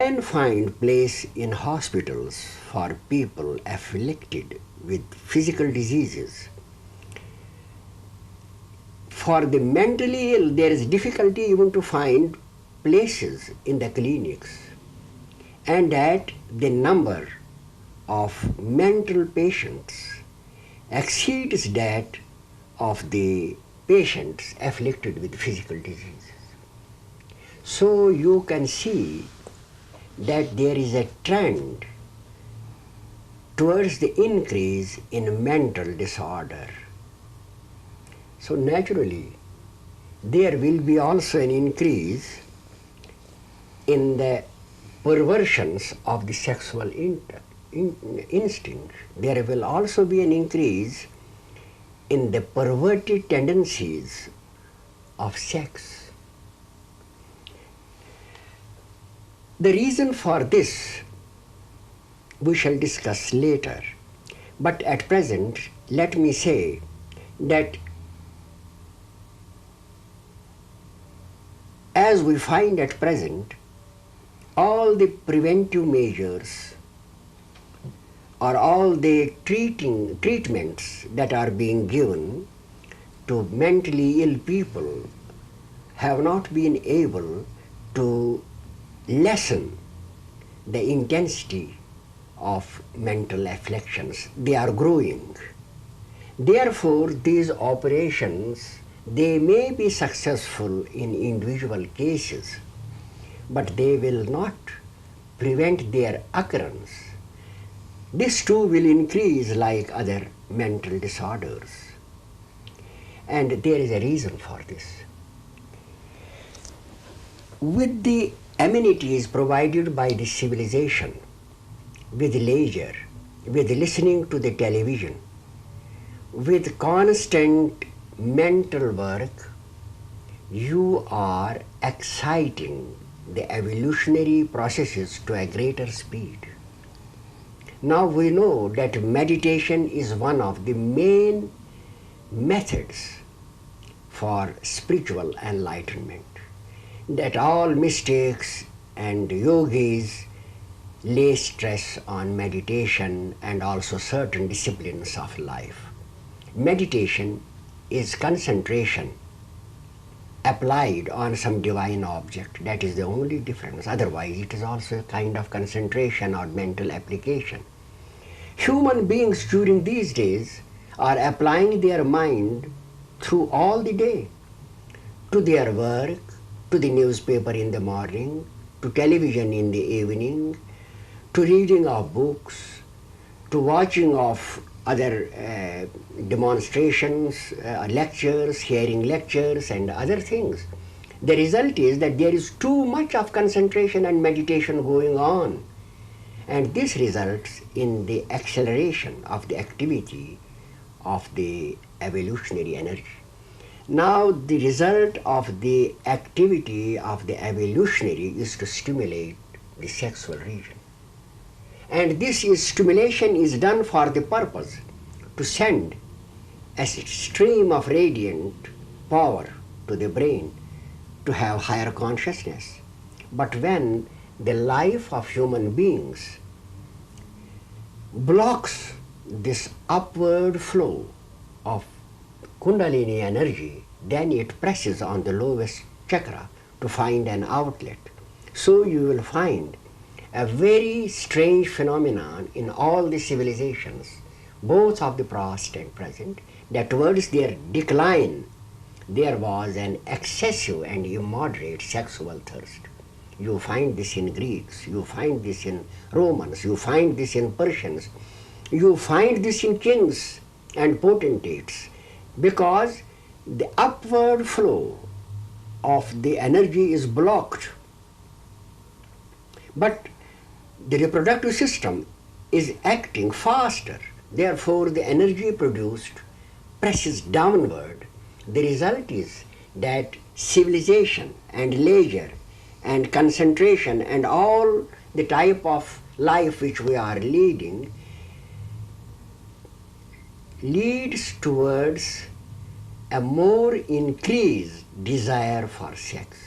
can find place in hospitals for people afflicted with physical diseases. For the mentally ill, there is difficulty even to find places in the clinics, and that the number of mental patients exceeds that of the patients afflicted with physical diseases. So you can see that there is a trend towards the increase in mental disorder. So naturally, there will be also an increase in the perversions of the sexual instinct. There will also be an increase in the perverted tendencies of sex. The reason for this we shall discuss later, but at present let me say that as we find at present, all the preventive measures or all the treatments that are being given to mentally ill people have not been able to lessen the intensity of mental afflictions. They are growing. Therefore, these operations, they may be successful in individual cases, but they will not prevent their occurrence. This too will increase like other mental disorders. And there is a reason for this. With the amenities provided by the civilization, with leisure, with listening to the television, with constant mental work, you are exciting the evolutionary processes to a greater speed. Now we know that meditation is one of the main methods for spiritual enlightenment, that all mystics and yogis lay stress on meditation and also certain disciplines of life. Meditation is concentration applied on some divine object. That is the only difference. Otherwise, it is also a kind of concentration or mental application. Human beings during these days are applying their mind through all the day to their work, to the newspaper in the morning, to television in the evening, to reading of books, to watching of other demonstrations, lectures, hearing lectures and other things. The result is that there is too much of concentration and meditation going on, and this results in the acceleration of the activity of the evolutionary energy. Now the result of the activity of the evolutionary is to stimulate the sexual region. And this stimulation is done for the purpose to send a stream of radiant power to the brain to have higher consciousness. But when the life of human beings blocks this upward flow of Kundalini energy, then it presses on the lowest chakra to find an outlet. So you will find a very strange phenomenon in all the civilizations, both of the past and present, that towards their decline there was an excessive and immoderate sexual thirst. You find this in Greeks, you find this in Romans, you find this in Persians, you find this in kings and potentates, because the upward flow of the energy is blocked. But the reproductive system is acting faster. Therefore, the energy produced presses downward. The result is that civilization and leisure and concentration and all the type of life which we are leading leads towards a more increased desire for sex.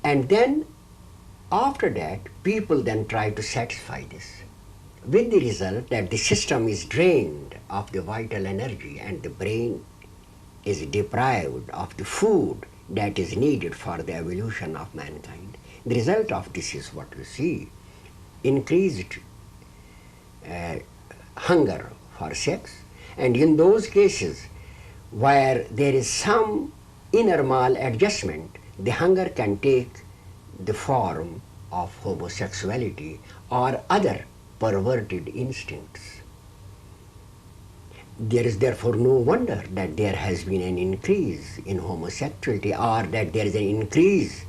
And then after that, people then try to satisfy this, with the result that the system is drained of the vital energy and the brain is deprived of the food that is needed for the evolution of mankind. The result of this is what we see: increased hunger for sex, and in those cases where there is some inner maladjustment, the hunger can take the form of homosexuality or other perverted instincts. There is therefore no wonder that there has been an increase in homosexuality, or that there is an increase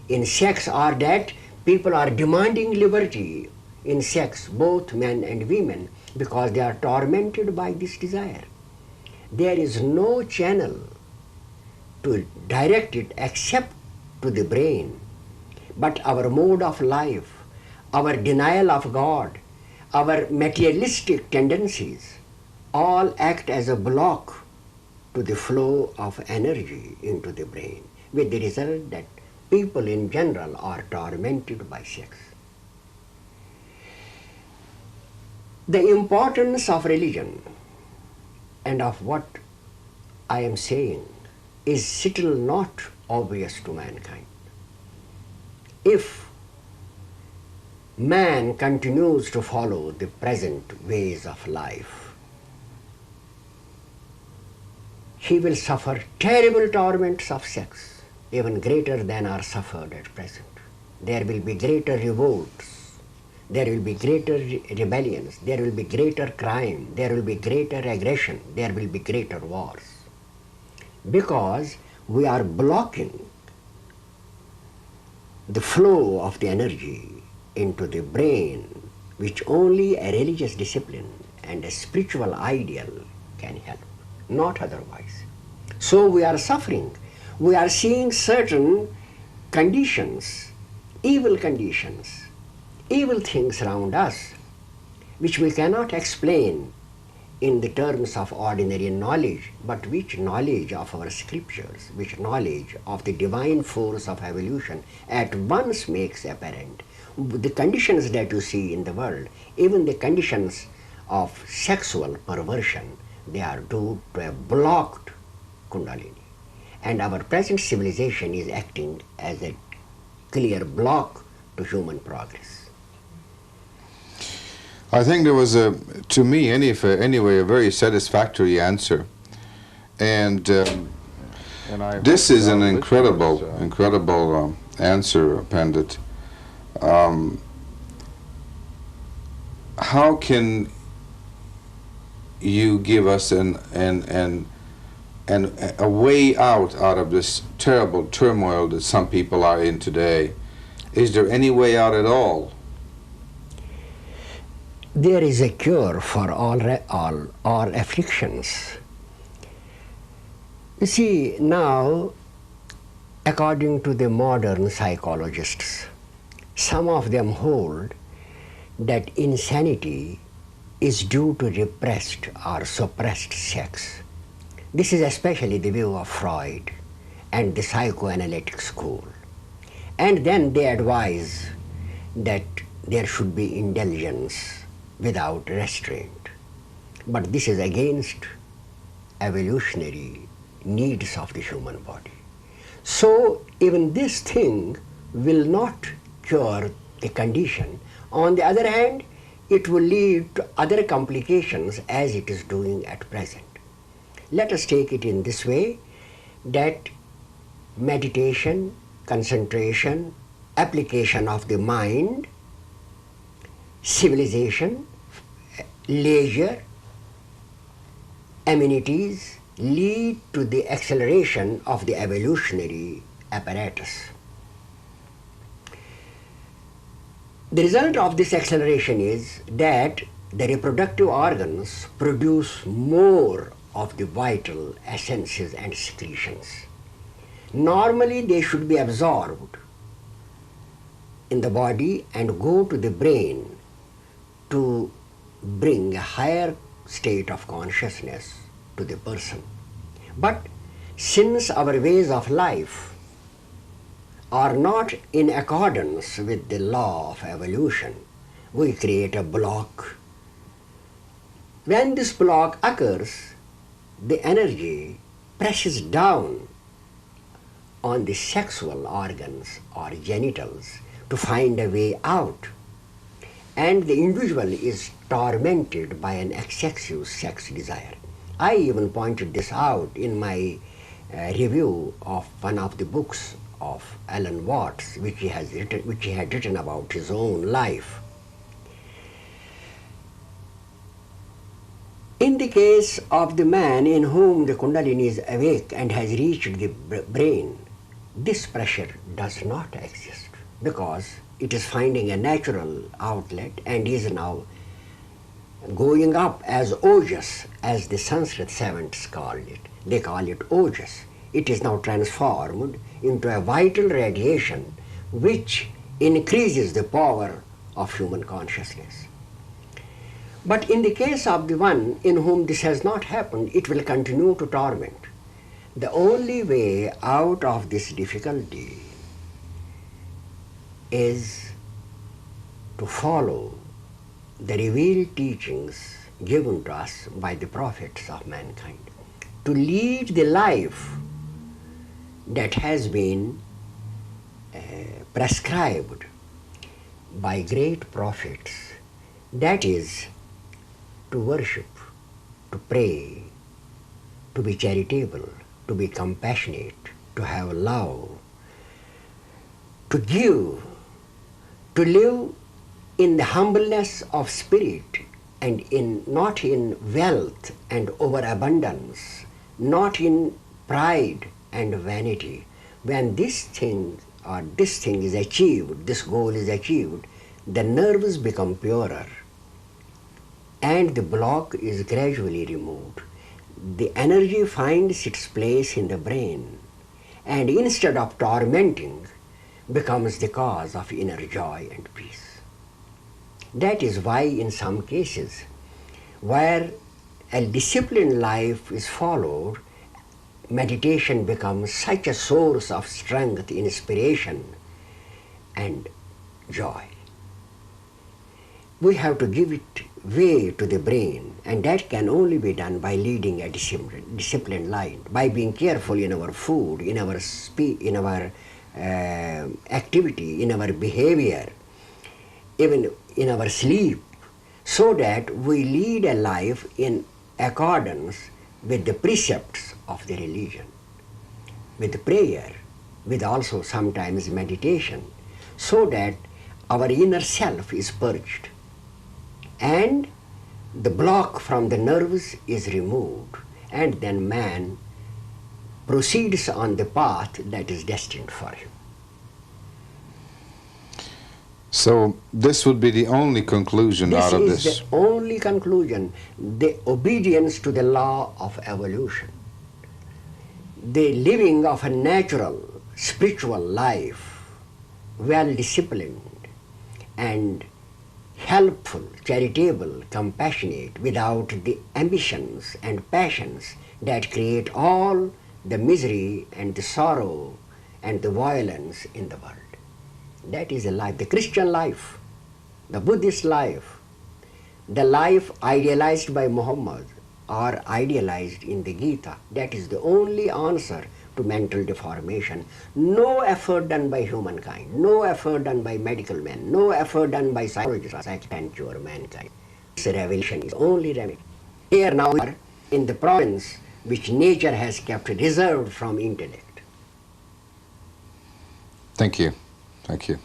in sex, or that people are demanding liberty in sex, both men and women, because they are tormented by this desire. There is no channel to direct it except to the brain. But our mode of life, our denial of God, our materialistic tendencies all act as a block to the flow of energy into the brain, with the result that people in general are tormented by sex. The importance of religion and of what I am saying is still not obvious to mankind. If man continues to follow the present ways of life, he will suffer terrible torments of sex, even greater than are suffered at present. There will be greater revolts, there will be greater rebellions, there will be greater crime, there will be greater aggression, there will be greater wars. Because we are blocking the flow of the energy into the brain, which only a religious discipline and a spiritual ideal can help, not otherwise. So we are suffering. We are seeing certain conditions, evil things around us, which we cannot explain in the terms of ordinary knowledge, but which knowledge of our scriptures, which knowledge of the divine force of evolution at once makes apparent. The conditions that you see in the world, even the conditions of sexual perversion, they are due to a blocked Kundalini. And our present civilization is acting as a clear block to human progress. I think there was to me anyway, a very satisfactory answer, and this is an incredible answer, Pandit. How can you give us a way out of this terrible turmoil that some people are in today? Is there any way out at all? There is a cure for all afflictions. You see, now, according to the modern psychologists, some of them hold that insanity is due to repressed or suppressed sex. This is especially the view of Freud and the psychoanalytic school. And then they advise that there should be indulgence without restraint. But this is against evolutionary needs of the human body. So even this thing will not cure the condition. On the other hand, it will lead to other complications as it is doing at present. Let us take it in this way, that meditation, concentration, application of the mind, civilization, leisure, amenities lead to the acceleration of the evolutionary apparatus. The result of this acceleration is that the reproductive organs produce more of the vital essences and secretions. Normally they should be absorbed in the body and go to the brain to bring a higher state of consciousness to the person. But since our ways of life are not in accordance with the law of evolution, we create a block. When this block occurs, the energy presses down on the sexual organs or genitals to find a way out, and the individual is tormented by an excessive sex desire. I even pointed this out in my review of one of the books of Alan Watts, which he had written about his own life. In the case of the man in whom the Kundalini is awake and has reached the brain, this pressure does not exist because it is finding a natural outlet and is now going up as Ojas, as the Sanskrit savants called it. They call it Ojas. It is now transformed into a vital radiation which increases the power of human consciousness. But in the case of the one in whom this has not happened, it will continue to torment. The only way out of this difficulty is to follow the revealed teachings given to us by the prophets of mankind, to lead the life that has been prescribed by great prophets, that is, to worship, to pray, to be charitable, to be compassionate, to have love, to give, to live in the humbleness of spirit and not in wealth and overabundance, not in pride and vanity. When this thing is achieved, this goal is achieved, the nerves become purer and the block is gradually removed. The energy finds its place in the brain and instead of tormenting, becomes the cause of inner joy and peace. That is why in some cases where a disciplined life is followed, meditation becomes such a source of strength, inspiration and joy. We have to give it way to the brain, and that can only be done by leading a disciplined life, by being careful in our food, in our speech, in our activity, in our behavior, even in our sleep, so that we lead a life in accordance with the precepts of the religion, with prayer, with also sometimes meditation, so that our inner self is purged and the block from the nerves is removed, and then man proceeds on the path that is destined for him. So this would be the only conclusion out of this? This is the only conclusion, the obedience to the law of evolution, the living of a natural, spiritual life, well disciplined and helpful, charitable, compassionate, without the ambitions and passions that create all the misery and the sorrow and the violence in the world. That is a life, the Christian life, the Buddhist life, the life idealized by Muhammad or idealized in the Gita. That is the only answer to mental deformation. No effort done by humankind, no effort done by medical men, no effort done by psychologists can cure mankind. This revelation is only remedy. Here now we are in the province which nature has kept reserved from intellect. Thank you. Thank you.